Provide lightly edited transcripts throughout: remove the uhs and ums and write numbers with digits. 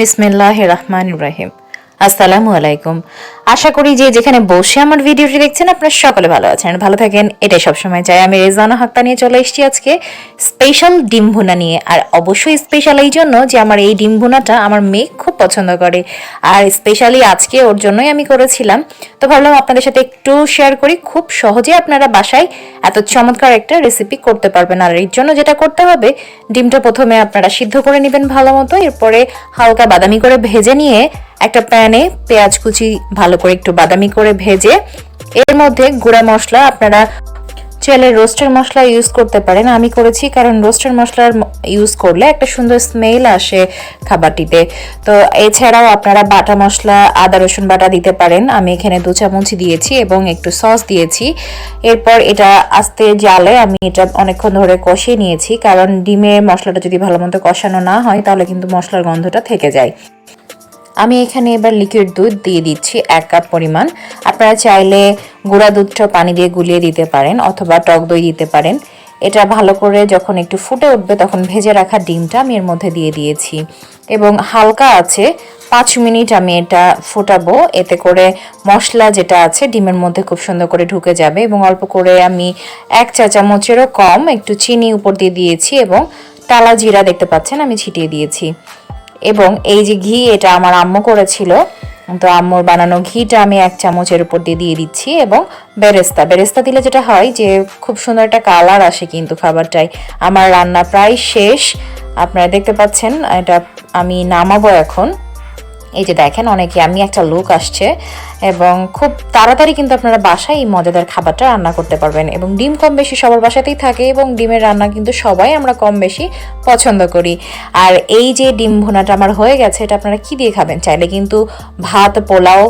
বিসমিল্লাহির রহমানির রহিম। আসসালামু আলাইকুম। আশা করি যে যেখানে বসে আমার ভিডিওটি দেখছেন আপনারা সকলে ভালো আছেন, ভালো থাকেন, এটাই সবসময় চাই। আমি রেজানা হাক্তা নিয়ে চলে এসেছি আজকে স্পেশাল ডিম ভুনা নিয়ে। আর অবশ্যই স্পেশাল এই জন্য যে আমার এই ডিম ভুনাটা আমার মেয়ে খুব পছন্দ করে, আর স্পেশালি আজকে ওর জন্যই আমি করেছিলাম। তো ভাবলাম আপনাদের সাথে একটু শেয়ার করি, খুব সহজে আপনারা বাসায় এত চমৎকার একটা রেসিপি করতে পারবেন। আর এর জন্য যেটা করতে হবে, ডিমটা প্রথমে আপনারা সিদ্ধ করে নেবেন ভালো মতো, এরপরে হালকা বাদামি করে ভেজে নিয়ে একটা প্যানে পেঁয়াজ কুচি ভালো করে একটু বাদামি করে ভেজে এর মধ্যে গুঁড়া মশলা, আপনারা চাইলে রোস্টার মশলা ইউজ করতে পারেন। আমি করেছি কারণ রোস্টার মশলার ইউজ করলে একটা সুন্দর স্মেল আসে খাবারটিতে। তো এছাড়াও আপনারা বাটা মশলা, আদা রসুন বাটা দিতে পারেন। আমি এখানে 2 চামচ দিয়েছি এবং একটু সস দিয়েছি। এরপর এটা আস্তে জালে আমি এটা অনেকক্ষণ ধরে কষিয়ে নিয়েছি, কারণ ডিমের মশলাটা যদি ভালো মতো কষানো না হয় তাহলে কিন্তু মশলার গন্ধটা থেকে যায়। আমি এখানে এবার লিকুইড দুধ দিয়ে দিচ্ছি 1 কাপ পরিমাণ। আপনারা চাইলে গুঁড়া দুধটা পানি দিয়ে গুলিয়ে দিতে পারেন অথবা টক দই দিতে পারেন। এটা ভালো করে যখন একটু ফুটে উঠবে তখন ভেজে রাখা ডিমটা আমি এর মধ্যে দিয়ে দিয়েছি এবং হালকা আছে 5 মিনিট আমি এটা ফোটাবো। এতে করে মশলা যেটা আছে ডিমের মধ্যে খুব সুন্দর করে ঢুকে যাবে। এবং অল্প করে আমি 1 চা চামচেরও কম একটু চিনি উপর দিয়ে দিয়েছি এবং টালা জিরা দেখতে পাচ্ছেন আমি ছিটিয়ে দিয়েছি। এবং এই যে ঘি, এটা আমার আম্মু করেছিল, তো আম্মুর বানানো ঘিটা আমি 1 চামচের উপর দিয়ে দিচ্ছি। এবং বেরেস্তা দিলে যেটা হয় যে খুব সুন্দর একটা কালার আসে কিন্তু খাবারটাই। আমার রান্না প্রায় শেষ, আপনারা দেখতে পাচ্ছেন। এটা আমি নামাবো এখন। এই যে দেখেন অনেকে আমি একটা লুক আসছে এবং খুব তাড়াতাড়ি কিন্তু আপনারা বাসায় এই মজাদার খাবারটা রান্না করতে পারবেন। এবং ডিম কম বেশি সবার বাসাতেই থাকে এবং ডিমের রান্না কিন্তু সবাই আমরা কম বেশি পছন্দ করি। আর এই যে ডিম ভুনাটা আমার হয়ে গেছে, এটা আপনারা কি দিয়ে খাবেন? চাইলে কিন্তু ভাত, পোলাও,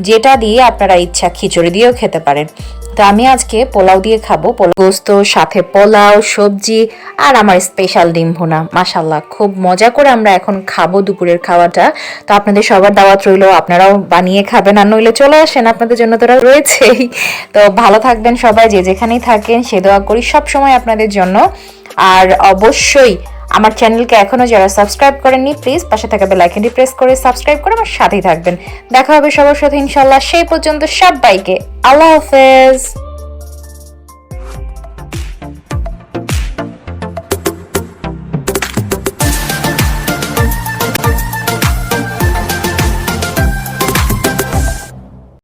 যেটা দিয়ে আপনারা ইচ্ছা, খিচুড়ি দিয়েও খেতে পারেন। তো আমি আজকে পোলাও দিয়ে খাবো, গোস্ত সাথে পোলাও, সবজি আর আমার স্পেশাল ডিম ভুনা। মাশাল্লাহ, খুব মজা করে আমরা এখন খাবো দুপুরের খাওয়াটা। তো আপনাদের সবার দাওয়াত রইল, আপনারাও বানিয়ে খাবেন, আর নইলে চলে আসেন, আপনাদের জন্য তো রয়েছেই। তো ভালো থাকবেন সবাই, যে যেখানেই থাকেন, সে দোয়া করি সব সময় আপনাদের জন্য। আর অবশ্যই আমার চ্যানেলকে এখনো যারা সাবস্ক্রাইব করেননি, প্লিজ পাশে থাকা বেল আইকনটি প্রেস করে সাবস্ক্রাইব করে আমার সাথেই থাকবেন। দেখা হবে সবার সাথে ইনশাআল্লাহ। সেই পর্যন্ত সবাইকে আল্লাহ হাফেজ।